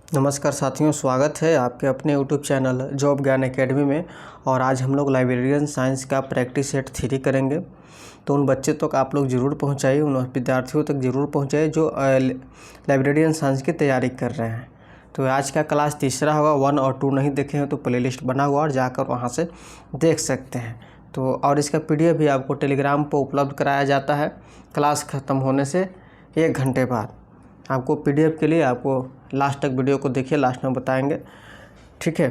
नमस्कार साथियों, स्वागत है आपके अपने यूट्यूब चैनल जॉब ज्ञान एकेडमी में। और आज हम लोग लाइब्रेरियन साइंस का प्रैक्टिस सेट 3 करेंगे। तो उन बच्चे तक आप लोग ज़रूर पहुंचाइए, उन विद्यार्थियों तक ज़रूर पहुंचाइए जो लाइब्रेरियन साइंस की तैयारी कर रहे हैं। तो आज का क्लास तीसरा होगा। 1 और 2 नहीं देखे हैं तो प्लेलिस्ट बना हुआ और जाकर वहाँ से देख सकते हैं। तो और इसका PDF भी आपको टेलीग्राम पर उपलब्ध कराया जाता है क्लास ख़त्म होने से 1 घंटे बाद। आपको PDF के लिए आपको लास्ट तक वीडियो को देखिए, लास्ट में बताएंगे, ठीक है।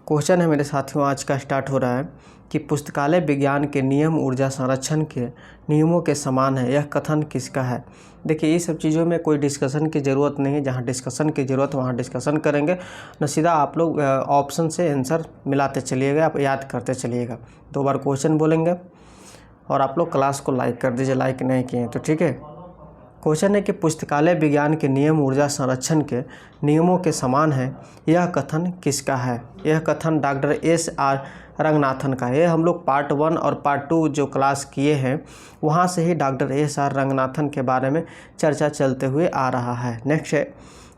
क्वेश्चन है मेरे साथियों, आज का स्टार्ट हो रहा है कि पुस्तकालय विज्ञान के नियम ऊर्जा संरक्षण के नियमों के समान है, यह कथन किसका है। देखिए, ये सब चीज़ों में कोई डिस्कशन की ज़रूरत नहीं है। जहाँ डिस्कशन की ज़रूरत वहाँ डिस्कशन करेंगे, न सीधा आप लोग ऑप्शन से आंसर मिलाते चलिएगा, आप याद करते चलिएगा। 2 बार क्वेश्चन बोलेंगे और आप लोग क्लास को लाइक कर दीजिए, लाइक नहीं किए तो, ठीक है। क्वेश्चन है कि पुस्तकालय विज्ञान के नियम ऊर्जा संरक्षण के नियमों के समान है, यह कथन किसका है। यह कथन डॉक्टर S.R. रंगनाथन का है। हम लोग पार्ट 1 और पार्ट 2 जो क्लास किए हैं वहाँ से ही डॉक्टर S.R. रंगनाथन के बारे में चर्चा चलते हुए आ रहा है। नेक्स्ट है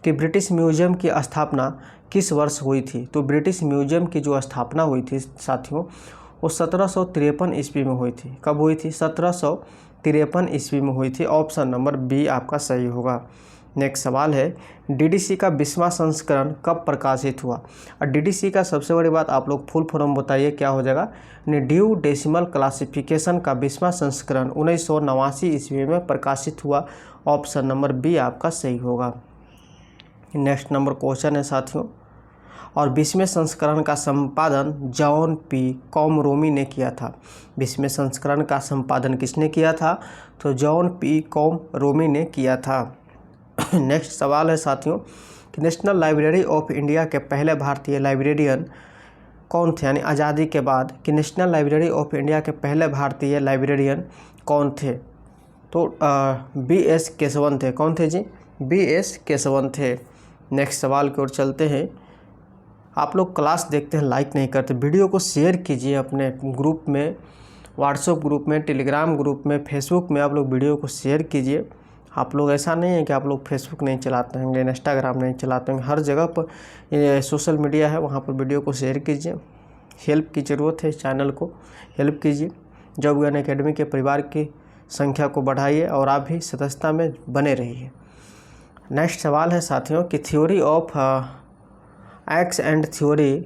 कि ब्रिटिश म्यूजियम की स्थापना किस वर्ष हुई थी। तो ब्रिटिश म्यूजियम की जो स्थापना हुई थी साथियों, वो 1753 ईस्वी में हुई थी। कब हुई थी? 1753 ईस्वी में हुई थी। ऑप्शन नंबर बी आपका सही होगा। नेक्स्ट सवाल है, DDC का 20वां संस्करण कब प्रकाशित हुआ। और DDC का सबसे बड़ी बात, आप लोग फुल फॉर्म बताइए क्या हो जाएगा। ड्यू डेसिमल क्लासिफिकेशन का 20वां संस्करण 1989 ईस्वी में प्रकाशित हुआ। ऑप्शन नंबर बी आपका सही होगा। नेक्स्ट नंबर क्वेश्चन है साथियों, और 20वें संस्करण का संपादन जॉन P. कॉमरोमी ने किया था। 20वें संस्करण का संपादन किसने किया था? तो जॉन P. कॉमरोमी ने किया था। नेक्स्ट सवाल है साथियों कि नेशनल लाइब्रेरी ऑफ इंडिया के पहले भारतीय लाइब्रेरियन कौन थे। यानी आज़ादी के बाद कि नेशनल लाइब्रेरी ऑफ इंडिया के पहले भारतीय लाइब्रेरियन कौन थे। तो B.S. केशवन थे। कौन थे जी? B.S. केशवन थे। नेक्स्ट सवाल की ओर चलते हैं। आप लोग क्लास देखते हैं, लाइक नहीं करते, वीडियो को शेयर कीजिए अपने ग्रुप में, व्हाट्सएप ग्रुप में, टेलीग्राम ग्रुप में, फेसबुक में आप लोग वीडियो को शेयर कीजिए। आप लोग ऐसा नहीं है कि आप लोग फेसबुक नहीं चलाते होंगे, इंस्टाग्राम नहीं चलाते होंगे, हर जगह पर सोशल मीडिया है, वहाँ पर वीडियो को शेयर कीजिए। हेल्प की ज़रूरत है, इस चैनल को हेल्प कीजिए। जॉब ज्ञान एकेडमी के परिवार की संख्या को बढ़ाइए और आप भी सदस्यता में बने रहिए। नेक्स्ट सवाल है साथियों कि theory of X and theory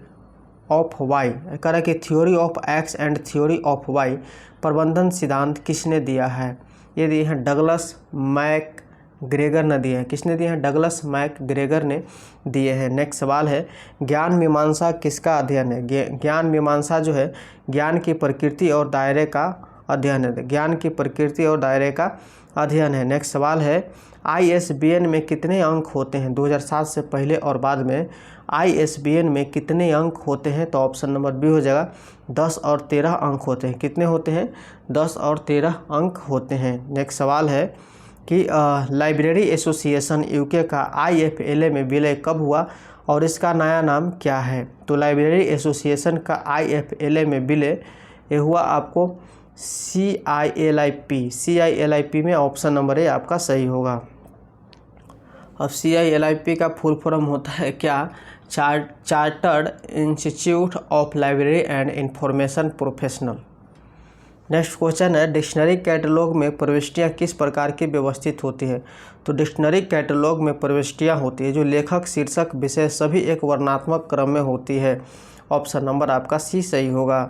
of Y, कह रहा है कि theory of X and theory of Y प्रबंधन सिद्धांत किसने दिया है। ये दिए हैं डगलस मैकग्रेगर ने दिए हैं। किसने दिए हैं? डगलस मैकग्रेगर ने दिए हैं। नेक्स्ट सवाल है, ज्ञान मीमांसा किसका अध्ययन है। ज्ञान मीमांसा जो है ज्ञान की प्रकृति और दायरे का अध्ययन है। ज्ञान की प्रकृति और दायरे का अध्ययन है। नेक्स्ट सवाल है, ISBN में कितने अंक होते हैं। 2007 से पहले और बाद में ISBN में कितने अंक होते हैं। तो ऑप्शन नंबर बी हो जाएगा, 10 और 13 अंक होते हैं। कितने होते हैं? 10 और 13 अंक होते हैं। नेक्स्ट सवाल है कि लाइब्रेरी एसोसिएशन UK का IFLA में विलय कब हुआ और इसका नया नाम क्या है। तो लाइब्रेरी एसोसिएशन का IFLA में विलय हुआ आपको CILIP में। ऑप्शन नंबर ए आपका सही होगा। अब CILIP का फुल फॉर्म होता है क्या? Chartered institute of library and information professional. Next question है, डिक्शनरी कैटलॉग में प्रविष्टियाँ किस प्रकार की व्यवस्थित होती है। तो डिक्शनरी कैटलॉग में प्रविष्टियाँ होती है जो लेखक, शीर्षक, विषय सभी एक वर्णात्मक क्रम में होती है। ऑप्शन नंबर आपका सी सही होगा।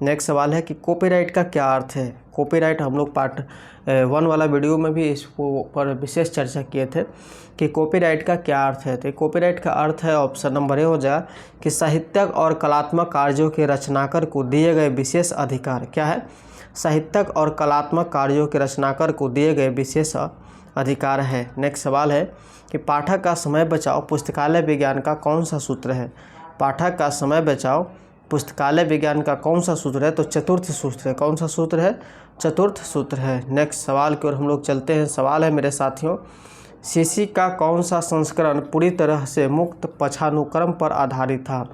नेक्स्ट सवाल है कि कॉपीराइट का क्या अर्थ है। कॉपीराइट हम लोग पार्ट 1 वाला वीडियो में भी इसको पर विशेष चर्चा किए थे कि कॉपीराइट का क्या अर्थ है। तो कॉपीराइट का अर्थ है, ऑप्शन नंबर ए हो जाए कि साहित्यक और कलात्मक कार्यों के रचनाकार को दिए गए विशेष अधिकार। क्या है? साहित्यक और कलात्मक कार्यों के रचनाकार को दिए गए विशेष अधिकार है। नेक्स्ट सवाल है कि पाठक का समय बचाओ पुस्तकालय विज्ञान का कौन सा सूत्र है। पाठक का समय बचाओ पुस्तकालय विज्ञान का कौन सा सूत्र है। तो चतुर्थ सूत्र है। कौन सा सूत्र है? चतुर्थ सूत्र है। नेक्स्ट सवाल की ओर हम लोग चलते हैं। सवाल है मेरे साथियों, CC का कौन सा संस्करण पूरी तरह से मुक्त पक्षानुक्रम पर आधारित था।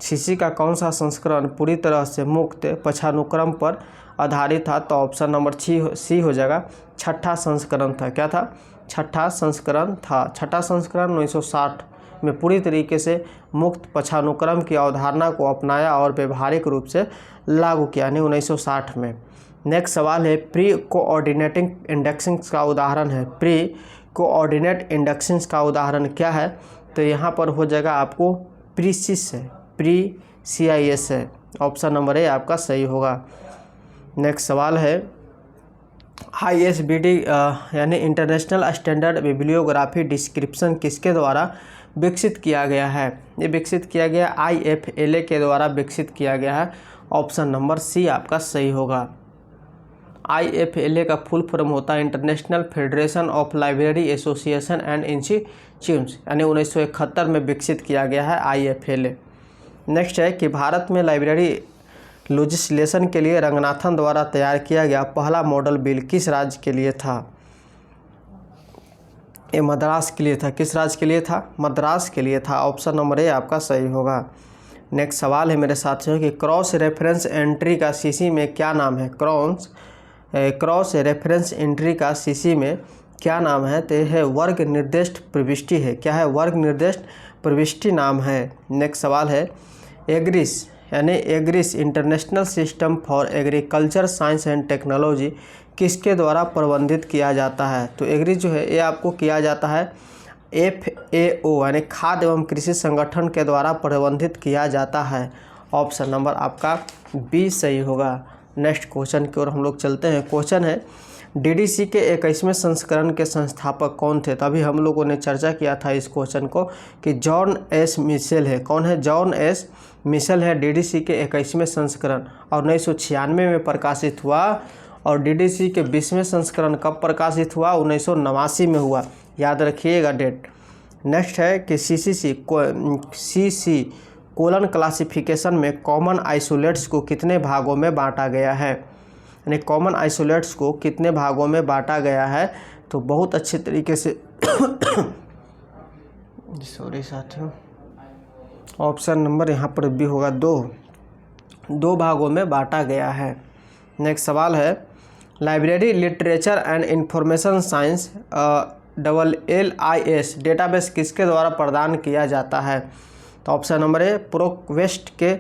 CC का कौन सा संस्करण पूरी तरह से मुक्त पक्षानुक्रम पर आधारित था। तो ऑप्शन नंबर सी हो जाएगा, 6ठा संस्करण था। क्या था? छठा संस्करण था। छठा संस्करण 1960 में पूरी तरीके से मुक्त पक्षानुक्रम की अवधारणा को अपनाया और व्यवहारिक रूप से लागू किया, यानी 1960 में। नेक्स्ट सवाल है, प्री कोऑर्डिनेटिंग इंडेक्सिंग का उदाहरण है। प्री कोऑर्डिनेट इंडेक्सिंग का उदाहरण क्या है? तो यहाँ पर हो जाएगा आपको प्रीसिस है, प्री CIS है। ऑप्शन नंबर ए आपका सही होगा। नेक्स्ट सवाल है, ISBD यानी इंटरनेशनल स्टैंडर्ड बिब्लियोग्राफी डिस्क्रिप्शन किसके द्वारा विकसित किया गया है? ये विकसित किया गया IFLA के द्वारा विकसित किया गया है। ऑप्शन नंबर सी आपका सही होगा। IFLA का फुल फॉर्म होता है international federation of library association and institutes, यानी 1971 में विकसित किया गया है IFLA। नेक्स्ट है कि भारत में लाइब्रेरी लेजिस्लेशन के लिए रंगनाथन द्वारा तैयार किया गया पहला मॉडल बिल किस राज्य के लिए था? ये मद्रास के लिए था। किस राज्य के लिए था? मद्रास के लिए था। ऑप्शन नंबर ए आपका सही होगा। नेक्स्ट सवाल है मेरे साथियों कि क्रॉस रेफरेंस एंट्री का CC में क्या नाम है? क्रॉस रेफरेंस एंट्री का CC में क्या नाम है? तो यह है वर्ग निर्दिष्ट प्रविष्टि है। क्या है? वर्ग निर्दिष्ट प्रविष्टि नाम है। नेक्स्ट सवाल है, एग्रिस यानी AGRIS international system for agriculture science and technology किसके द्वारा प्रबंधित किया जाता है? तो एग्रिस जो है ये आपको किया जाता है FAO यानी खाद्य एवं कृषि संगठन के द्वारा प्रबंधित किया जाता है। ऑप्शन नंबर आपका बी सही होगा। नेक्स्ट क्वेश्चन की ओर हम लोग चलते हैं। क्वेश्चन है, DDC के 21वें संस्करण के संस्थापक कौन थे? तभी हम लोगों ने चर्चा किया था इस क्वेश्चन को कि जॉन S मिशेल है। कौन है? जॉन S मिशेल है DDC के 21वें संस्करण, और 1996 में प्रकाशित हुआ। और DDC के 20वें संस्करण कब प्रकाशित हुआ? 1989 में हुआ। याद रखिएगा डेट। नेक्स्ट है कि CC कोलन क्लासिफिकेशन में कॉमन आइसोलेट्स को कितने भागों में बांटा गया है? यानी कॉमन आइसोलेट्स को कितने भागों में बांटा गया है? तो बहुत अच्छे तरीके से सॉरी साथियों, ऑप्शन नंबर यहाँ पर भी होगा दो भागों में बांटा गया है। नेक्स्ट सवाल है, library literature and information science LLIS database किसके द्वारा प्रदान किया जाता है? तो ऑप्शन नंबर ए प्रोक्वेस्ट के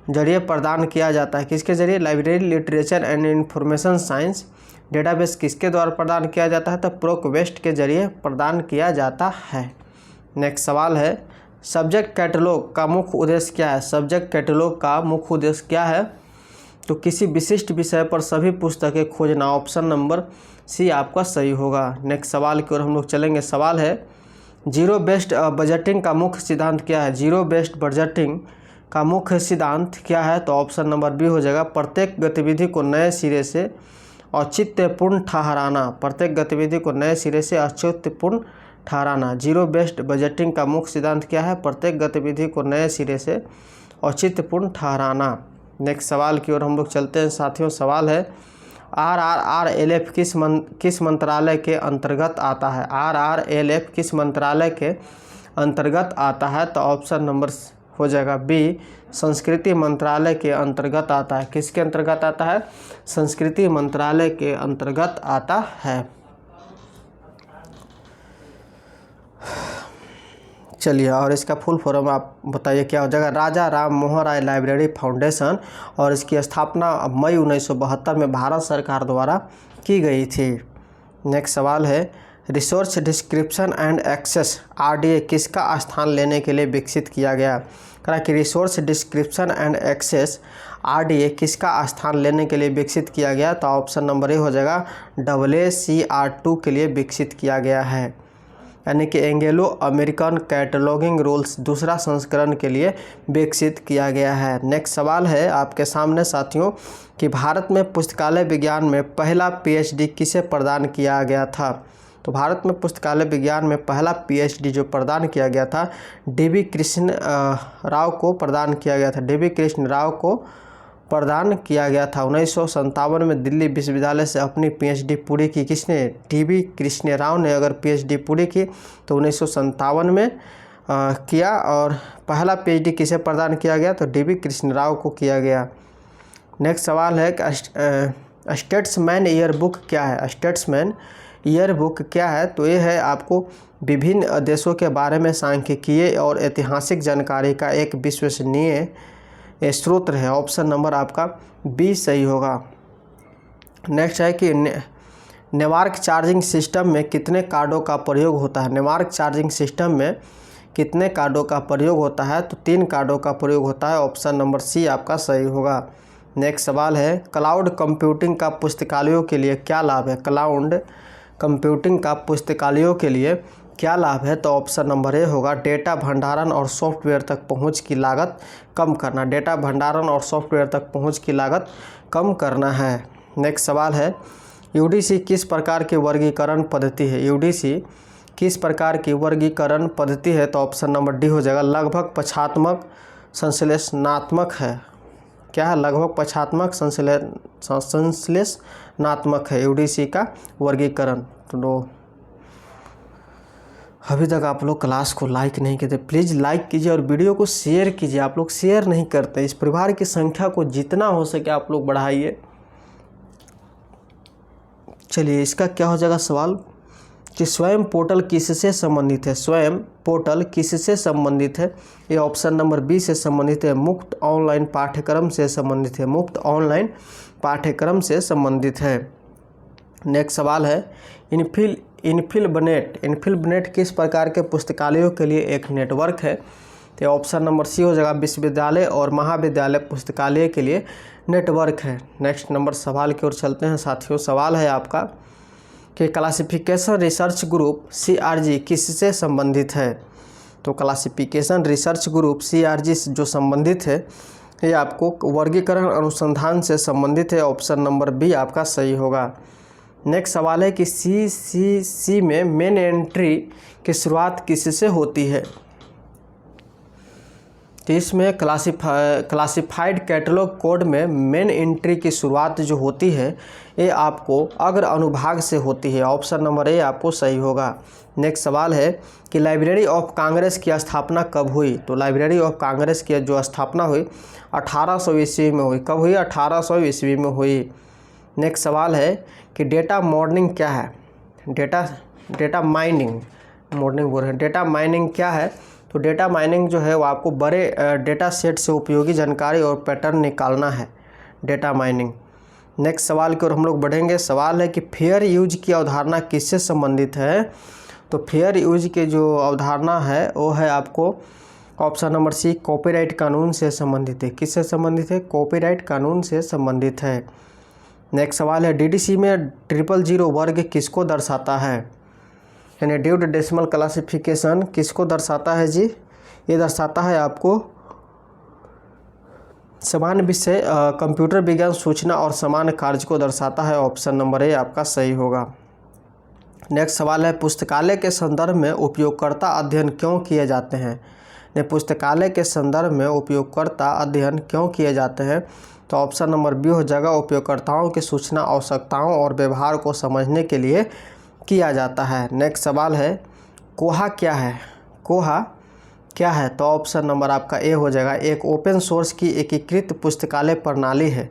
जरिए प्रदान किया जाता है। किसके जरिए? Library literature and information science database किसके द्वारा प्रदान किया जाता है? तो प्रोक्वेस्ट के जरिए प्रदान किया जाता है। नेक्स्ट सवाल है, सब्जेक्ट कैटलॉग का मुख्य उद्देश्य क्या है? सब्जेक्ट कैटलॉग का मुख्य उद्देश्य क्या है? तो किसी विशिष्ट विषय पर सभी पुस्तकें खोजना। ऑप्शन नंबर सी आपका सही होगा। नेक्स्ट सवाल की ओर हम लोग चलेंगे। सवाल है, जीरो बेस्ड बजटिंग का मुख्य सिद्धांत क्या है? जीरो बेस्ड बजटिंग का मुख्य सिद्धांत क्या है? तो ऑप्शन नंबर बी हो जाएगा प्रत्येक गतिविधि को नए सिरे से औचित्यपूर्ण ठहराना। प्रत्येक गतिविधि को नए सिरे से औचित्यपूर्ण ठहराना। जीरो बेस्ड बजटिंग का मुख्य सिद्धांत क्या है? प्रत्येक गतिविधि को नए सिरे से औचित्यपूर्ण ठहराना। नेक्स्ट सवाल की ओर हम लोग चलते हैं साथियों। सवाल है, RRLF किस मंत्रालय के अंतर्गत आता है? RRLF किस मंत्रालय के अंतर्गत आता है? तो ऑप्शन नंबर हो जाएगा बी संस्कृति मंत्रालय के अंतर्गत आता है। किसके अंतर्गत आता है? संस्कृति मंत्रालय के अंतर्गत आता है। चलिए, और इसका फुल फॉर्म आप बताइए क्या हो जाएगा? राजा राम मोहन राय लाइब्रेरी फाउंडेशन, और इसकी स्थापना मई 1972 में भारत सरकार द्वारा की गई थी। नेक्स्ट सवाल है, resource description and access RDA किसका स्थान लेने के लिए विकसित किया गया? कहा कि resource description and access RDA किसका स्थान लेने के लिए विकसित किया गया? तो ऑप्शन नंबर ए हो जाएगा AACR2 के लिए विकसित किया गया है, यानी कि एंग्लो अमेरिकन कैटलॉगिंग रूल्स दूसरा संस्करण के लिए विकसित किया गया है। नेक्स्ट सवाल है आपके सामने साथियों कि भारत में पुस्तकालय विज्ञान में पहला PhD किसे प्रदान किया गया था? तो भारत में पुस्तकालय विज्ञान में पहला PhD जो प्रदान किया गया था DB कृष्ण राव को प्रदान किया गया था। DB कृष्ण राव को प्रदान किया गया था। 1957 में दिल्ली विश्वविद्यालय से अपनी PhD पूरी की। किसने? DB कृष्ण राव ने अगर PhD पूरी की तो 1957 में किया। और पहला PhD किसे प्रदान किया गया? तो DB कृष्ण राव को किया गया। नेक्स्ट सवाल है कि स्टेट्समैन ईयर बुक क्या है? स्टेट्समैन ईयर बुक क्या है? तो ये है आपको विभिन्न देशों के बारे में सांख्यिकीय और ऐतिहासिक जानकारी का एक विश्वसनीय स्रोत है। ऑप्शन नंबर आपका बी सही होगा। नेक्स्ट है कि नेटवर्क चार्जिंग सिस्टम में कितने कार्डों का प्रयोग होता है? नेटवर्क चार्जिंग सिस्टम में कितने कार्डों का प्रयोग होता है? तो 3 कार्डों का प्रयोग होता है। ऑप्शन नंबर सी आपका सही होगा। नेक्स्ट सवाल है, क्लाउड कंप्यूटिंग का पुस्तकालयों के लिए क्या लाभ है? क्लाउड कंप्यूटिंग का पुस्तकालयों के लिए क्या लाभ है? तो ऑप्शन नंबर ए होगा, डेटा भंडारण और सॉफ्टवेयर तक पहुंच की लागत कम करना। डेटा भंडारण और सॉफ्टवेयर तक पहुंच की लागत कम करना है। नेक्स्ट सवाल है, यूडीसी किस प्रकार की वर्गीकरण पद्धति है? यूडीसी किस प्रकार की वर्गीकरण पद्धति है? तो ऑप्शन नंबर डी हो जाएगा, लगभग पक्षात्मक संश्लेषणात्मक है। क्या है? लगभग पक्षात्मक संश्लेषणात्मक है यूडीसी का वर्गीकरण। तो अभी तक आप लोग क्लास को लाइक नहीं किए, प्लीज़ लाइक कीजिए और वीडियो को शेयर कीजिए। आप लोग शेयर नहीं करते। इस परिवार की संख्या को जितना हो सके आप लोग बढ़ाइए। चलिए, इसका क्या हो जाएगा सवाल कि स्वयं पोर्टल किससे संबंधित है? स्वयं पोर्टल किससे संबंधित है? ये ऑप्शन नंबर बी से संबंधित है, मुक्त ऑनलाइन पाठ्यक्रम से संबंधित है। मुक्त ऑनलाइन पाठ्यक्रम से संबंधित है। नेक्स्ट सवाल है, इनफिलबनेट किस प्रकार के पुस्तकालयों के लिए एक नेटवर्क है? तो ऑप्शन नंबर सी हो जाएगा, विश्वविद्यालय और महाविद्यालय पुस्तकालय के लिए नेटवर्क है। नेक्स्ट नंबर सवाल की ओर चलते हैं साथियों। सवाल है आपका कि क्लासिफिकेशन रिसर्च ग्रुप CRG किससे संबंधित है? तो क्लासिफिकेशन रिसर्च ग्रुप CRG जो संबंधित है, ये आपको वर्गीकरण अनुसंधान से संबंधित है। ऑप्शन नंबर बी आपका सही होगा। नेक्स्ट सवाल है कि CCC में मेन एंट्री की शुरुआत किससे होती है? तो इसमें क्लासिफाइड कैटलॉग कोड में मेन एंट्री की शुरुआत जो होती है, ये आपको अग्र अनुभाग से होती है। ऑप्शन नंबर ए आपको सही होगा। नेक्स्ट सवाल है कि लाइब्रेरी ऑफ कांग्रेस की स्थापना कब हुई? तो लाइब्रेरी ऑफ कांग्रेस की जो स्थापना हुई 1800 ईस्वी में हुई। कब हुई? 1800 ईस्वी में हुई। नेक्स्ट सवाल है कि डेटा मॉडलिंग क्या है? डेटा माइनिंग बोल रहे हैं। डेटा माइनिंग क्या है? तो डेटा माइनिंग जो है वो आपको बड़े डेटा सेट से उपयोगी जानकारी और पैटर्न निकालना है, डेटा माइनिंग। नेक्स्ट सवाल की ओर हम लोग बढ़ेंगे। सवाल है कि फेयर यूज की अवधारणा किससे संबंधित है? तो फेयर यूज की जो अवधारणा है वो है आपको ऑप्शन नंबर सी, कॉपीराइट कानून से संबंधित है। किससे संबंधित है? कॉपीराइट कानून से संबंधित है। नेक्स्ट सवाल है, DDC में 000 वर्ग किसको दर्शाता है? यानी ड्यूड डेसिमल क्लासिफिकेशन किसको दर्शाता है जी? ये दर्शाता है आपको समान विषय कंप्यूटर विज्ञान, सूचना और समान कार्य को दर्शाता है। ऑप्शन नंबर ए आपका सही होगा। नेक्स्ट सवाल है, पुस्तकालय के संदर्भ में उपयोगकर्ता अध्ययन क्यों किए जाते हैं? पुस्तकालय के संदर्भ में उपयोगकर्ता अध्ययन क्यों किए जाते हैं? तो ऑप्शन नंबर बी हो जाएगा, उपयोगकर्ताओं की सूचना आवश्यकताओं और व्यवहार को समझने के लिए किया जाता है। नेक्स्ट सवाल है, कोहा क्या है? कोहा क्या है? तो ऑप्शन नंबर आपका ए हो जाएगा, एक ओपन सोर्स की एकीकृत पुस्तकालय प्रणाली है।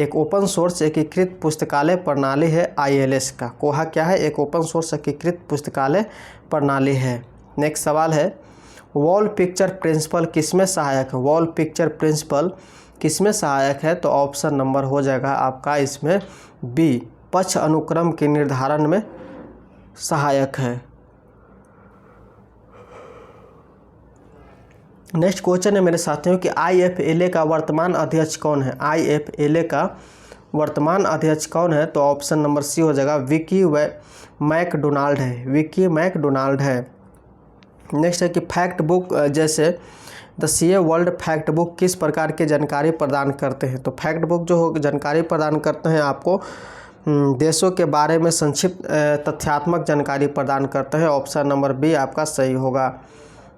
एक ओपन सोर्स एकीकृत पुस्तकालय प्रणाली है ILS का। कोहा क्या है? एक ओपन सोर्स एकीकृत पुस्तकालय प्रणाली है। नेक्स्ट सवाल है, वॉल पिक्चर प्रिंसिपल किसमें सहायक है? वॉल पिक्चर प्रिंसिपल किसमें सहायक है? तो ऑप्शन नंबर हो जाएगा आपका इसमें बी, पक्ष अनुक्रम के निर्धारण में सहायक है। नेक्स्ट क्वेश्चन है मेरे साथियों कि IFLA का वर्तमान अध्यक्ष कौन है? IFLA का वर्तमान अध्यक्ष कौन है? तो ऑप्शन नंबर सी हो जाएगा, विकी मैकडोनाल्ड है। विकी मैकडोनाल्ड है। नेक्स्ट है कि फैक्ट बुक जैसे the CA world fact book किस प्रकार की जानकारी प्रदान करते हैं? तो फैक्ट बुक जो जानकारी प्रदान करते हैं आपको देशों के बारे में संक्षिप्त तथ्यात्मक जानकारी प्रदान करते हैं। ऑप्शन नंबर बी आपका सही होगा।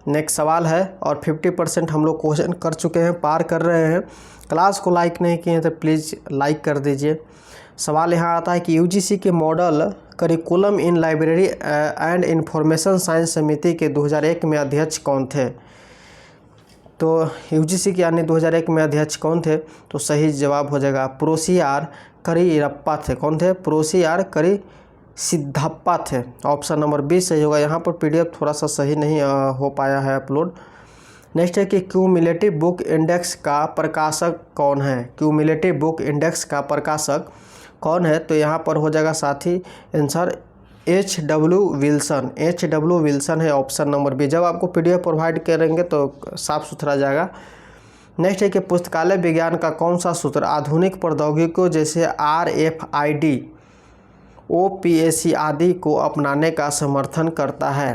नेक्स्ट सवाल है और 50% हम लोग क्वेश्चन कर चुके हैं, पार कर रहे हैं। क्लास को लाइक नहीं किए तो प्लीज़ लाइक कर दीजिए। सवाल यहाँ आता है कि UGC के model curriculum in library and information science समिति के 2001 में अध्यक्ष कौन थे? तो UGC के यानी 2001 में अध्यक्ष कौन थे? तो सही जवाब हो जाएगा प्रोसी आर करियप्पा थे। कौन थे? प्रोसी आर सिद्धप्पा थे। ऑप्शन नंबर बी सही होगा। यहाँ पर पीडीएफ थोड़ा सा सही नहीं हो पाया है अपलोड। नेक्स्ट है कि क्यूमुलेटिव बुक इंडेक्स का प्रकाशक कौन है। क्यूमुलेटिव बुक इंडेक्स का प्रकाशक कौन है, तो यहाँ पर हो जाएगा साथी answer H.W. Wilson. H.W. Wilson है ऑप्शन नंबर बी। जब आपको पीडीएफ प्रोवाइड करेंगे तो साफ सुथरा जाएगा। नेक्स्ट है कि पुस्तकालय विज्ञान का कौन सा सूत्र आधुनिक प्रौद्योगिकियों जैसे RFID, OPAC आदि को अपनाने का समर्थन करता है।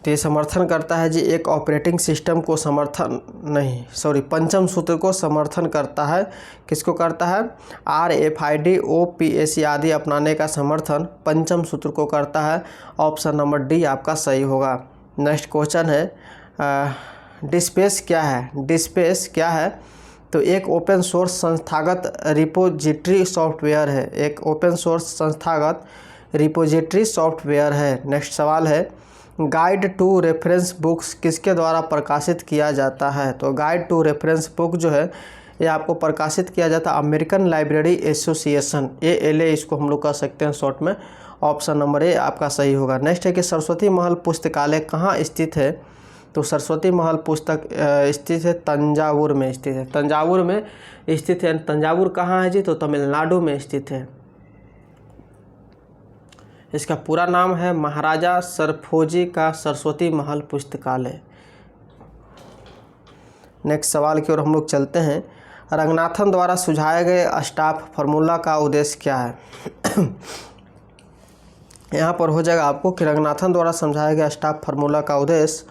तो ये समर्थन करता है जी एक ऑपरेटिंग सिस्टम को पंचम सूत्र को समर्थन करता है। किसको करता है? RFID, OPAC आदि अपनाने का समर्थन पंचम सूत्र को करता है। ऑप्शन नंबर डी आपका सही होगा। नेक्स्ट क्वेश्चन है डिस्पेस क्या है। डिस्पेस क्या है, तो एक ओपन सोर्स संस्थागत रिपोजिटरी सॉफ्टवेयर है। एक ओपन सोर्स संस्थागत रिपोजिटरी सॉफ्टवेयर है। नेक्स्ट सवाल है गाइड टू रेफरेंस बुक्स किसके द्वारा प्रकाशित किया जाता है। तो गाइड टू रेफरेंस बुक जो है ये आपको प्रकाशित किया जाता है अमेरिकन लाइब्रेरी एसोसिएशन, ALA इसको हम लोग कह सकते हैं शॉर्ट में। ऑप्शन नंबर ए आपका सही होगा। नेक्स्ट है कि सरस्वती महल पुस्तकालय कहाँ स्थित है। तो सरस्वती महल पुस्तक स्थित है तंजावुर में स्थित है। तंजावुर में स्थित है। तंजावुर कहाँ है जी, तो तमिलनाडु में स्थित है। इसका पूरा नाम है महाराजा सरफोजी का सरस्वती महल पुस्तकालय। नेक्स्ट सवाल की ओर हम लोग चलते हैं। रंगनाथन द्वारा सुझाए गए स्टाफ फार्मूला का उद्देश्य क्या है। यहाँ पर हो जाएगा आपको कि रंगनाथन द्वारा समझाया गया स्टाफ फार्मूला का उद्देश्य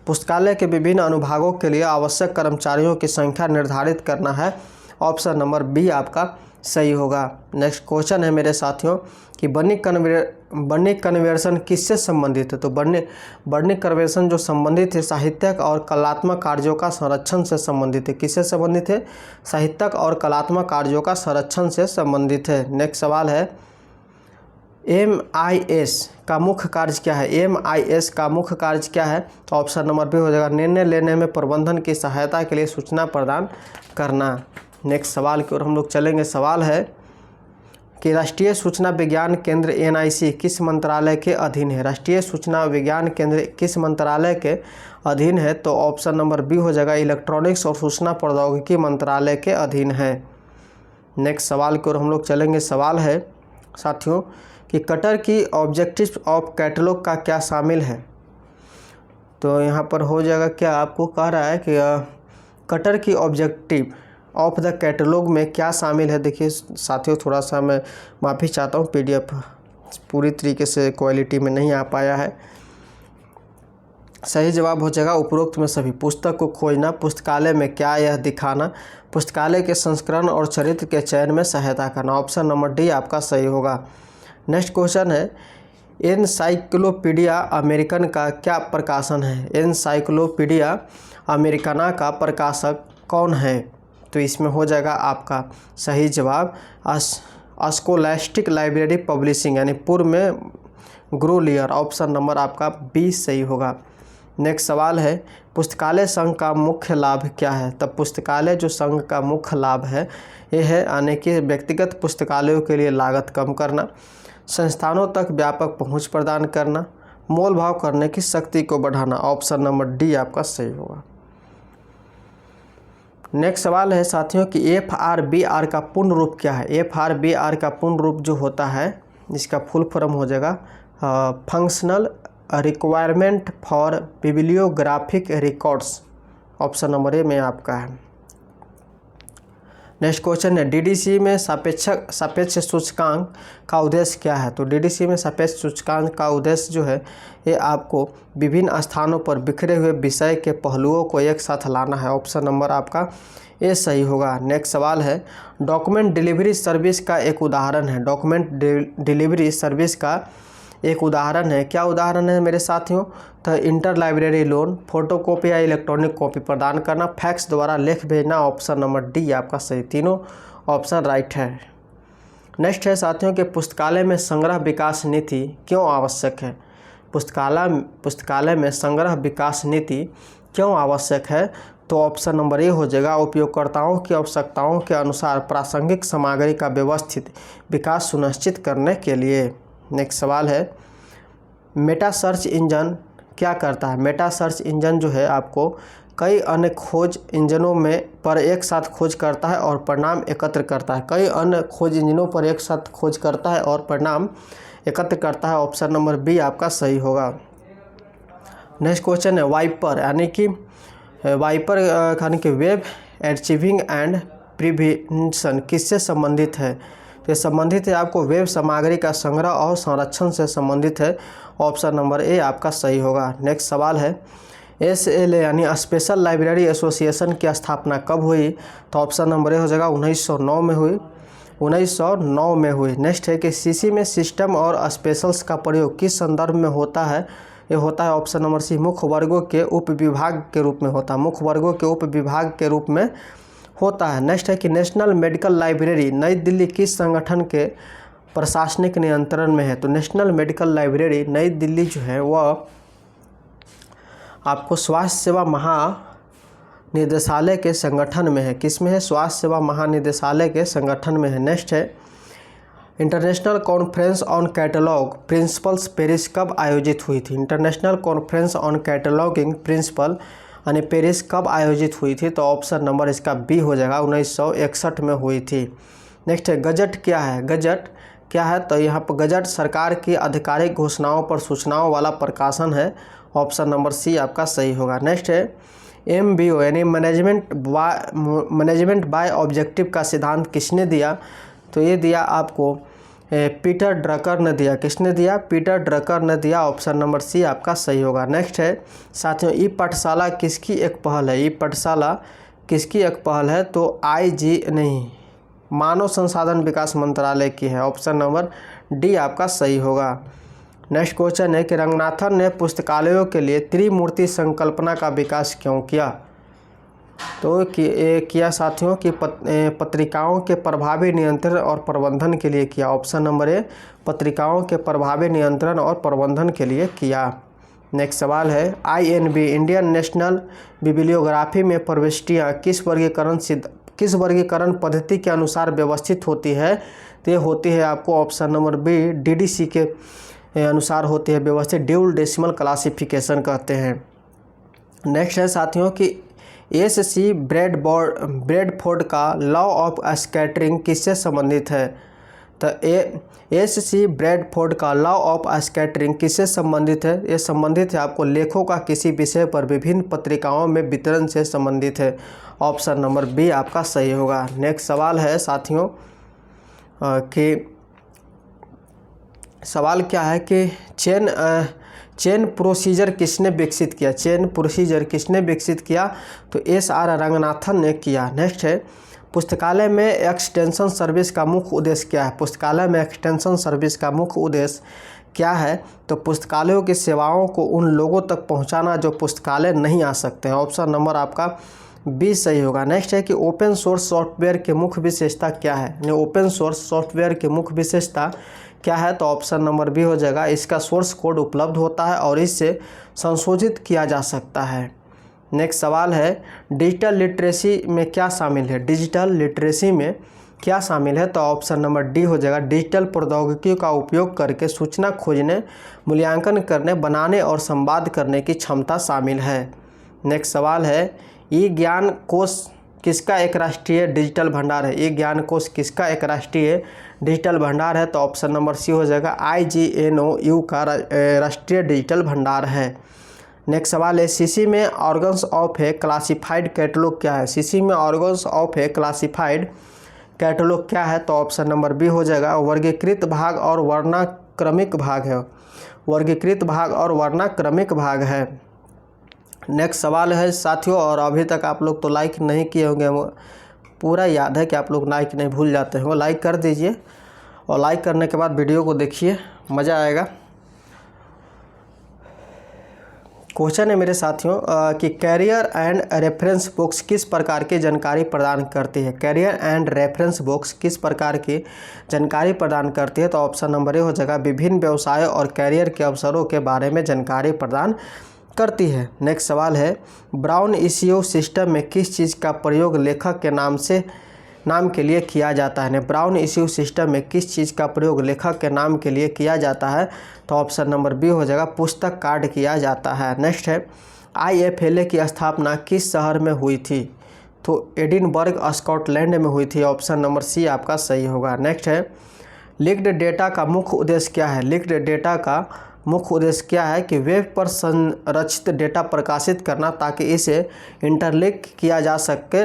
पुस्तकालय के विभिन्न अनुभागों के लिए आवश्यक कर्मचारियों की संख्या निर्धारित करना है। ऑप्शन नंबर बी आपका सही होगा। नेक्स्ट क्वेश्चन है मेरे साथियों कि वर्निक कन्वर्सन किससे संबंधित है। तो वर्निक कन्वर्सन जो संबंधित है साहित्यक और कलात्मक कार्यों का संरक्षण से संबंधित है। किससे संबंधित है? साहित्यक और कलात्मक कार्यों का संरक्षण से संबंधित है। नेक्स्ट सवाल है MIS का मुख्य कार्य क्या है। MIS का मुख्य कार्य क्या है, तो ऑप्शन नंबर बी हो जाएगा निर्णय लेने में प्रबंधन की सहायता के लिए सूचना प्रदान करना। नेक्स्ट सवाल की ओर हम लोग चलेंगे। सवाल है कि राष्ट्रीय सूचना विज्ञान केंद्र NIC किस मंत्रालय के अधीन है। राष्ट्रीय सूचना विज्ञान केंद्र किस मंत्रालय के अधीन है, तो ऑप्शन नंबर बी हो जाएगा इलेक्ट्रॉनिक्स और सूचना प्रौद्योगिकी मंत्रालय के अधीन है। नेक्स्ट सवाल की ओर हम लोग चलेंगे। सवाल है साथियों कि कटर की ऑब्जेक्टिव ऑफ कैटलॉग का क्या शामिल है। तो यहाँ पर हो जाएगा क्या आपको कह रहा है कि कटर की ऑब्जेक्टिव ऑफ द कैटलॉग में क्या शामिल है। देखिए साथियों थोड़ा सा मैं माफ़ी चाहता हूँ, PDF पूरी तरीके से क्वालिटी में नहीं आ पाया है। सही जवाब हो जाएगा उपरोक्त में सभी। पुस्तक को खोजना, पुस्तकालय में क्या यह दिखाना, पुस्तकालय के संस्करण और चरित्र के चयन में सहायता करना। ऑप्शन नंबर डी आपका सही होगा। नेक्स्ट क्वेश्चन है एनसाइक्लोपीडिया अमेरिकन का क्या प्रकाशन है। एनसाइक्लोपीडिया अमेरिकना का प्रकाशक कौन है, तो इसमें हो जाएगा आपका सही जवाब स्कोलास्टिक लाइब्रेरी पब्लिशिंग यानी पूर्व में ग्रोलियर। ऑप्शन नंबर आपका बी सही होगा। नेक्स्ट सवाल है पुस्तकालय संघ का मुख्य लाभ क्या है। तब पुस्तकालय जो संघ का मुख्य लाभ है ये है आने के व्यक्तिगत पुस्तकालयों के लिए लागत कम करना, संस्थानों तक व्यापक पहुंच प्रदान करना, मोल भाव करने की शक्ति को बढ़ाना। ऑप्शन नंबर डी आपका सही होगा। नेक्स्ट सवाल है साथियों कि FRBR का पूर्ण रूप क्या है। FRBR का पूर्ण रूप जो होता है इसका फुल फॉर्म हो जाएगा functional requirement for bibliographic records. Option number A में आपका है। नेक्स्ट क्वेश्चन है DDC में सापेक्ष सूचकांक का उद्देश्य क्या है। तो DDC में सापेक्ष सूचकांक का उद्देश्य जो है ये आपको विभिन्न स्थानों पर बिखरे हुए विषय के पहलुओं को एक साथ लाना है। ऑप्शन नंबर आपका ए सही होगा। नेक्स्ट सवाल है डॉक्यूमेंट डिलीवरी सर्विस का एक उदाहरण है। डॉक्यूमेंट डिलीवरी सर्विस का एक उदाहरण है। क्या उदाहरण है मेरे साथियों, तो इंटर लाइब्रेरी लोन, फोटोकॉपी या इलेक्ट्रॉनिक कॉपी प्रदान करना, फैक्स द्वारा लेख भेजना। ऑप्शन नंबर डी आपका सही, तीनों ऑप्शन राइट है। नेक्स्ट है साथियों कि पुस्तकालय में संग्रह विकास नीति क्यों आवश्यक है। पुस्तकालय में संग्रह विकास नीति क्यों आवश्यक है, तो ऑप्शन नंबर ए हो जाएगा उपयोगकर्ताओं की आवश्यकताओं के अनुसार प्रासंगिक सामग्री का व्यवस्थित विकास सुनिश्चित करने के लिए। नेक्स्ट सवाल है, मेटा सर्च इंजन क्या करता है? मेटा सर्च इंजन जो है आपको कई अन्य खोज इंजनों में पर एक साथ खोज करता है और परिणाम एकत्र करता है। कई अन्य खोज इंजनों पर एक साथ खोज करता है और परिणाम एकत्र करता है। ऑप्शन नंबर बी आपका सही होगा। नेक्स्ट क्वेश्चन है, वाइपर यानी कि वेब आर्चिविंग एंड प्रिवेंशन किससे संबंधित है? तो संबंधित है आपको वेब सामग्री का संग्रह और संरक्षण से संबंधित है। ऑप्शन नंबर ए आपका सही होगा। नेक्स्ट सवाल है, SLA यानी स्पेशल लाइब्रेरी एसोसिएशन की स्थापना कब हुई? तो ऑप्शन नंबर ए हो जाएगा 1909 में हुई। 1909 में हुई। नेक्स्ट है कि CC में सिस्टम और स्पेशल्स का प्रयोग किस संदर्भ में होता है? ये होता है ऑप्शन नंबर सी मुख्य वर्गों के उपविभाग के रूप में होता है। मुख्य वर्गों के उपविभाग के रूप में होता है। नेक्स्ट है कि नेशनल मेडिकल लाइब्रेरी नई दिल्ली किस संगठन के प्रशासनिक नियंत्रण में है? तो नेशनल मेडिकल लाइब्रेरी नई दिल्ली जो है वह आपको स्वास्थ्य सेवा महानिदेशालय के संगठन में है। किस में है? स्वास्थ्य सेवा महानिदेशालय के संगठन में है। नेक्स्ट है, international conference on catalogue principles Paris कब आयोजित हुई थी? International conference on cataloguing principle यानी पेरिस कब आयोजित हुई थी? तो ऑप्शन नंबर इसका बी हो जाएगा 1961 में हुई थी। नेक्स्ट है, गजट क्या है? गजट क्या है? तो यहाँ पर गजट सरकार की आधिकारिक घोषणाओं पर सूचनाओं वाला प्रकाशन है। ऑप्शन नंबर सी आपका सही होगा। नेक्स्ट है, MBO यानी मैनेजमेंट बाय ऑब्जेक्टिव का सिद्धांत किसने दिया? तो ये दिया आपको पीटर ड्रकर ने दिया। किसने दिया? पीटर ड्रकर ने दिया। ऑप्शन नंबर सी आपका सही होगा। नेक्स्ट है साथियों, ई पाठशाला किसकी एक पहल है? ई पाठशाला किसकी एक पहल है? तो मानव संसाधन विकास मंत्रालय की है। ऑप्शन नंबर डी आपका सही होगा। नेक्स्ट क्वेश्चन है कि रंगनाथन ने पुस्तकालयों के लिए त्रिमूर्ति संकल्पना का विकास क्यों किया? तो किया साथियों कि पत्रिकाओं के प्रभावी नियंत्रण और प्रबंधन के लिए किया। ऑप्शन नंबर ए पत्रिकाओं के प्रभावी नियंत्रण और प्रबंधन के लिए किया। नेक्स्ट सवाल है, INB इंडियन नेशनल बिब्लियोग्राफी में प्रविष्टियाँ किस वर्गीकरण पद्धति के अनुसार व्यवस्थित होती है? तो ये होती है आपको ऑप्शन नंबर बी DDC के अनुसार होती है व्यवस्थित। ड्यूल डेसिमल क्लासिफिकेशन कहते हैं। नेक्स्ट है साथियों कि SC ब्रैडफोर्ड का लॉ ऑफ स्कैटरिंग किससे संबंधित है? तो SC ब्रैडफोर्ड का लॉ ऑफ स्कैटरिंग किससे संबंधित है? ये संबंधित है आपको लेखों का किसी विषय पर विभिन्न पत्रिकाओं में वितरण से संबंधित है। ऑप्शन नंबर बी आपका सही होगा। नेक्स्ट सवाल है साथियों कि सवाल क्या है कि चेन प्रोसीजर किसने विकसित किया? चेन प्रोसीजर किसने विकसित किया? तो SR रंगनाथन ने किया। नेक्स्ट है, पुस्तकालय में एक्सटेंशन सर्विस का मुख्य उद्देश्य क्या है? पुस्तकालय में एक्सटेंशन सर्विस का मुख्य उद्देश्य क्या है? तो पुस्तकालयों की सेवाओं को उन लोगों तक पहुंचाना जो पुस्तकालय नहीं आ सकते हैं। ऑप्शन नंबर आपका बी सही होगा। नेक्स्ट है कि ओपन सोर्स सॉफ्टवेयर की मुख्य विशेषता क्या है? यानी ओपन सोर्स सॉफ्टवेयर की मुख्य विशेषता क्या है? तो ऑप्शन नंबर बी हो जाएगा, इसका सोर्स कोड उपलब्ध होता है और इससे संशोधित किया जा सकता है। नेक्स्ट सवाल है, डिजिटल लिटरेसी में क्या शामिल है? डिजिटल लिटरेसी में क्या शामिल है? तो ऑप्शन नंबर डी हो जाएगा, डिजिटल प्रौद्योगिकियों का उपयोग करके सूचना खोजने, मूल्यांकन करने, बनाने और संवाद करने की क्षमता शामिल है। नेक्स्ट सवाल है, ई ज्ञान कोश किसका एक राष्ट्रीय डिजिटल भंडार है? ई ज्ञान कोश किसका एक राष्ट्रीय डिजिटल भंडार है? तो ऑप्शन नंबर सी हो जाएगा, IGNOU का राष्ट्रीय डिजिटल भंडार है। नेक्स्ट सवाल है, CC में organs of A classified catalogue क्या है? CC में organs of A classified catalogue क्या है? तो ऑप्शन नंबर बी हो जाएगा, वर्गीकृत भाग और वर्णाक्रमिक भाग है। वर्गीकृत भाग और वर्णाक्रमिक भाग है। नेक्स्ट सवाल है साथियों, और अभी तक आप लोग तो लाइक नहीं किए होंगे, पूरा याद है कि आप लोग लाइक नहीं भूल जाते हैं, वो लाइक कर दीजिए और लाइक करने के बाद वीडियो को देखिए, मज़ा आएगा। क्वेश्चन है मेरे साथियों कि कैरियर एंड रेफरेंस बुक्स किस प्रकार की जानकारी प्रदान करती है? कैरियर एंड रेफरेंस बुक्स किस प्रकार की जानकारी प्रदान करती है? तो ऑप्शन नंबर ए हो जाएगा, विभिन्न व्यवसायों और कैरियर के अवसरों के बारे में जानकारी प्रदान करती है। नेक्स्ट सवाल है, ब्राउन ईसीओ सिस्टम में किस चीज़ का प्रयोग लेखक के नाम के लिए किया जाता है? ब्राउन ईसीओ सिस्टम में किस चीज़ का प्रयोग लेखक के नाम के लिए किया जाता है? तो ऑप्शन नंबर बी हो जाएगा, पुस्तक कार्ड किया जाता है। नेक्स्ट है, IFLA की स्थापना किस शहर में हुई थी? तो एडिनबर्ग स्कॉटलैंड में हुई थी। ऑप्शन नंबर सी आपका सही होगा। नेक्स्ट है, लीक्ड डेटा का मुख्य उद्देश्य क्या है? लीक्ड डेटा का मुख्य उद्देश्य क्या है कि वेब पर संरचित डेटा प्रकाशित करना ताकि इसे इंटरलिंक किया जा सके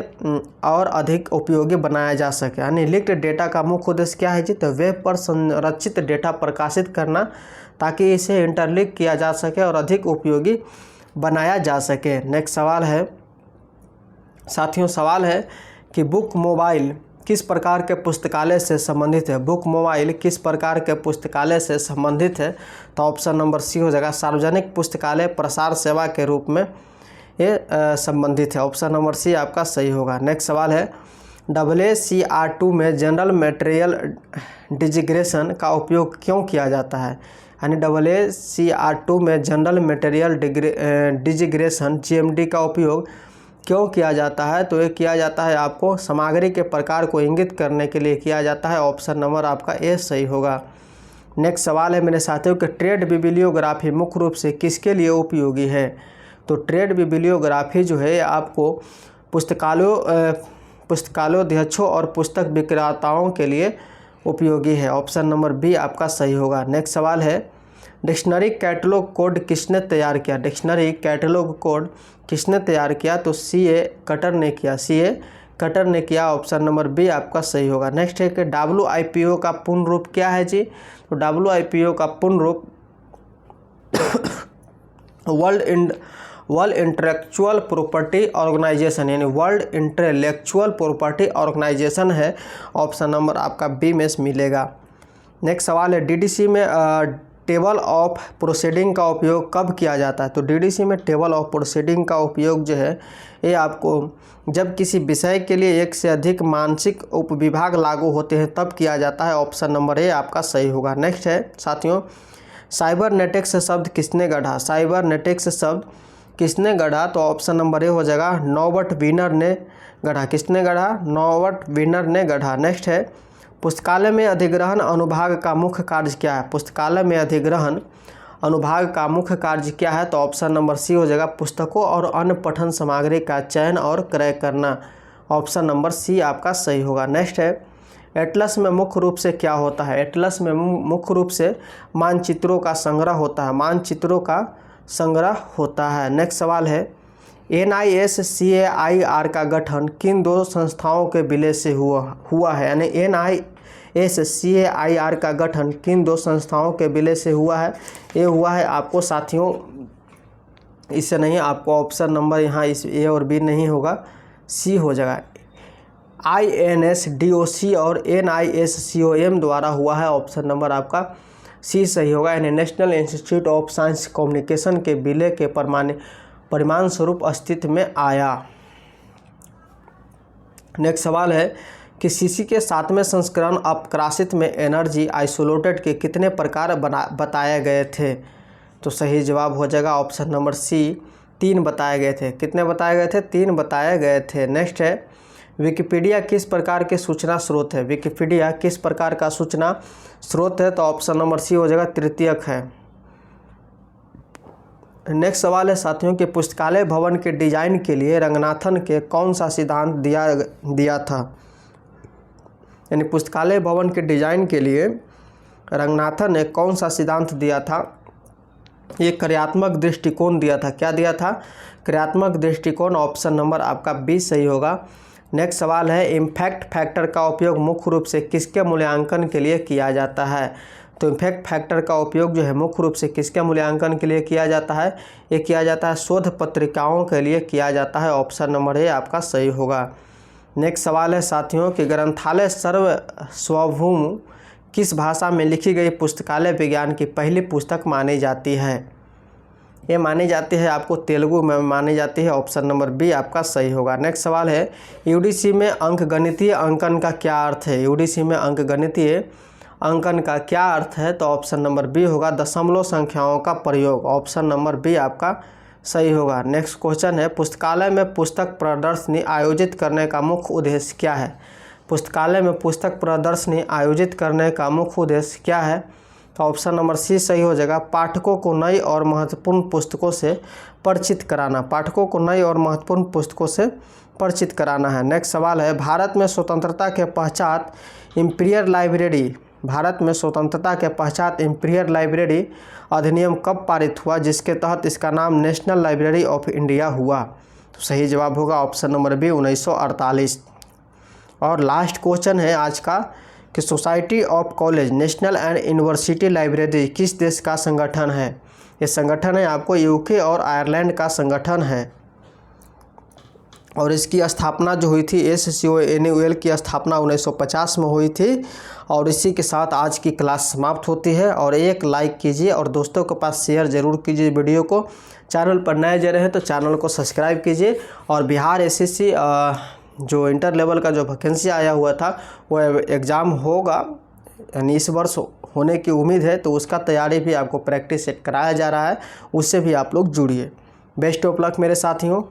और अधिक उपयोगी बनाया जा सके। यानी लीक्ड डेटा का मुख्य उद्देश्य क्या है जी? तो वेब पर संरचित डेटा प्रकाशित करना ताकि इसे इंटरलिंक किया जा सके और अधिक उपयोगी बनाया जा सके। नेक्स्ट सवाल है साथियों, सवाल है कि बुक मोबाइल किस प्रकार के पुस्तकालय से संबंधित है? बुक मोबाइल किस प्रकार के पुस्तकालय से संबंधित है? तो ऑप्शन नंबर सी हो जाएगा, सार्वजनिक पुस्तकालय प्रसार सेवा के रूप में ये संबंधित है। ऑप्शन नंबर सी आपका सही होगा। नेक्स्ट सवाल है, WCR2 में जनरल मटेरियल डिजिग्रेशन का उपयोग क्यों किया जाता है? यानी WCR2 में जनरल मटेरियल डिजिग्रेशन GMD का उपयोग क्यों किया जाता है? तो ये किया जाता है आपको सामग्री के प्रकार को इंगित करने के लिए किया जाता है। ऑप्शन नंबर आपका ए सही होगा। नेक्स्ट सवाल है मेरे साथियों कि ट्रेड बिब्लियोग्राफी मुख्य रूप से किसके लिए उपयोगी है? तो ट्रेड बिब्लियोग्राफी जो है आपको पुस्तकालयोध्यक्षों और पुस्तक विक्रेताओं के लिए उपयोगी है। ऑप्शन नंबर बी आपका सही होगा। नेक्स्ट सवाल है, डिक्शनरी कैटलॉग कोड किसने तैयार किया? डिक्शनरी कैटलॉग कोड किसने तैयार किया? तो CA कटर ने किया। CA कटर ने किया। ऑप्शन नंबर बी आपका सही होगा। नेक्स्ट है कि WIPO का पूर्ण रूप क्या है जी? तो WIPO का पूर्ण रूप वर्ल्ड इंटेलेक्चुअल प्रॉपर्टी ऑर्गेनाइजेशन यानी वर्ल्ड इंटेलेक्चुअल प्रॉपर्टी ऑर्गेनाइजेशन है। ऑप्शन नंबर आपका बी में मिलेगा। नेक्स्ट सवाल है, DDC में टेबल ऑफ प्रोसीडिंग का उपयोग कब किया जाता है? तो DDC में टेबल ऑफ प्रोसीडिंग का उपयोग जो है ये आपको जब किसी विषय के लिए एक से अधिक मानसिक उपविभाग लागू होते हैं तब किया जाता है। ऑप्शन नंबर ए आपका सही होगा। नेक्स्ट है साथियों, साइबरनेटिक्स शब्द किसने गढ़ा? साइबरनेटिक्स शब्द किसने गढ़ा? तो ऑप्शन नंबर ए हो जाएगा, नॉर्बर्ट वीनर ने गढ़ा। किसने गढ़ा? नॉर्बर्ट वीनर ने गढ़ा। नेक्स्ट है, पुस्तकालय में अधिग्रहण अनुभाग का मुख्य कार्य क्या है? पुस्तकालय में अधिग्रहण अनुभाग का मुख्य कार्य क्या है? तो ऑप्शन नंबर सी हो जाएगा, पुस्तकों और अन्य पठन सामग्री का चयन और क्रय करना। ऑप्शन नंबर सी आपका सही होगा। नेक्स्ट है, एटलस में मुख्य रूप से क्या होता है? एटलस में मुख्य रूप से मानचित्रों का संग्रह होता है। मानचित्रों का संग्रह होता है। नेक्स्ट सवाल है, NISCAIR का गठन किन दो संस्थाओं के विलय से हुआ है? यानी NISCAIR का गठन किन दो संस्थाओं के विलय से हुआ है? ये हुआ है आपको साथियों, इससे नहीं, आपको ऑप्शन नंबर यहाँ इस ए और बी नहीं होगा, सी हो जाएगा। INSDOC और NISCOM द्वारा हुआ है। ऑप्शन नंबर आपका सी सही होगा। यानी national institute of science communication के विलय के परिणाम स्वरूप अस्तित्व में आया। नेक्स्ट सवाल है कि CC के 7वें संस्करण अपक्रासित में एनर्जी आइसोलेटेड के कितने प्रकार बताए गए थे? तो सही जवाब हो जाएगा ऑप्शन नंबर सी, 3 बताए गए थे। कितने बताए गए थे? 3 बताए गए थे। नेक्स्ट है, विकिपीडिया किस प्रकार के सूचना स्रोत है? विकिपीडिया किस प्रकार का सूचना स्रोत है? तो ऑप्शन नंबर सी हो जाएगा, तृतीयक है। नेक्स्ट सवाल है साथियों कि पुस्तकालय भवन के डिजाइन के लिए रंगनाथन के कौन सा सिद्धांत दिया था? यानी पुस्तकालय भवन के डिजाइन के लिए रंगनाथन ने कौन सा सिद्धांत दिया था? ये क्रियात्मक दृष्टिकोण दिया था। क्या दिया था? क्रियात्मक दृष्टिकोण। ऑप्शन नंबर आपका बी सही होगा। नेक्स्ट सवाल है, इम्पैक्ट फैक्टर का उपयोग मुख्य रूप से किसके मूल्यांकन के लिए किया जाता है? तो इम्पैक्ट फैक्टर का उपयोग जो है मुख्य रूप से किसके मूल्यांकन के लिए किया जाता है? ये किया जाता है शोध पत्रिकाओं के लिए किया जाता है। ऑप्शन नंबर ए आपका सही होगा। नेक्स्ट सवाल है साथियों कि ग्रंथालय सार्वभौम किस भाषा में लिखी गई पुस्तकालय विज्ञान की पहली पुस्तक मानी जाती है? ये मानी जाती है आपको तेलुगु में मानी जाती है। ऑप्शन नंबर बी आपका सही होगा। नेक्स्ट सवाल है, UDC में अंकगणितीय अंकन का क्या अर्थ है? UDC में अंकगणितीय अंकन का क्या अर्थ है? तो ऑप्शन नंबर बी होगा, दशमलव संख्याओं का प्रयोग। ऑप्शन नंबर बी आपका सही होगा। नेक्स्ट क्वेश्चन है, पुस्तकालय में पुस्तक प्रदर्शनी आयोजित करने का मुख्य उद्देश्य क्या है? पुस्तकालय में पुस्तक प्रदर्शनी आयोजित करने का मुख्य उद्देश्य क्या है? तो ऑप्शन नंबर सी सही हो जाएगा, पाठकों को नई और महत्वपूर्ण पुस्तकों से परिचित कराना। पाठकों को नई और महत्वपूर्ण पुस्तकों से परिचित कराना है। नेक्स्ट सवाल है, भारत में स्वतंत्रता के पश्चात इंपीरियल लाइब्रेरी अधिनियम कब पारित हुआ, जिसके तहत इसका नाम नेशनल लाइब्रेरी ऑफ इंडिया हुआ? तो सही जवाब होगा ऑप्शन नंबर बी 1948। और लास्ट क्वेश्चन है आज का कि society of college national and university library किस देश का संगठन है? ये संगठन है आपको यूके और आयरलैंड का संगठन है। और इसकी स्थापना जो हुई थी, SCONUL की स्थापना 1950 में हुई थी। और इसी के साथ आज की क्लास समाप्त होती है। और एक लाइक कीजिए और दोस्तों के पास शेयर ज़रूर कीजिए वीडियो को। चैनल पर नए जा रहे हैं तो चैनल को सब्सक्राइब कीजिए। और बिहार SSC जो इंटर लेवल का जो वैकेंसी आया हुआ था वो एग्ज़ाम होगा, यानी इस वर्ष होने की उम्मीद है, तो उसका तैयारी भी आपको प्रैक्टिस सेट कराया जा रहा है, उससे भी आप लोग जुड़िए। बेस्ट ऑफ लक मेरे साथियों।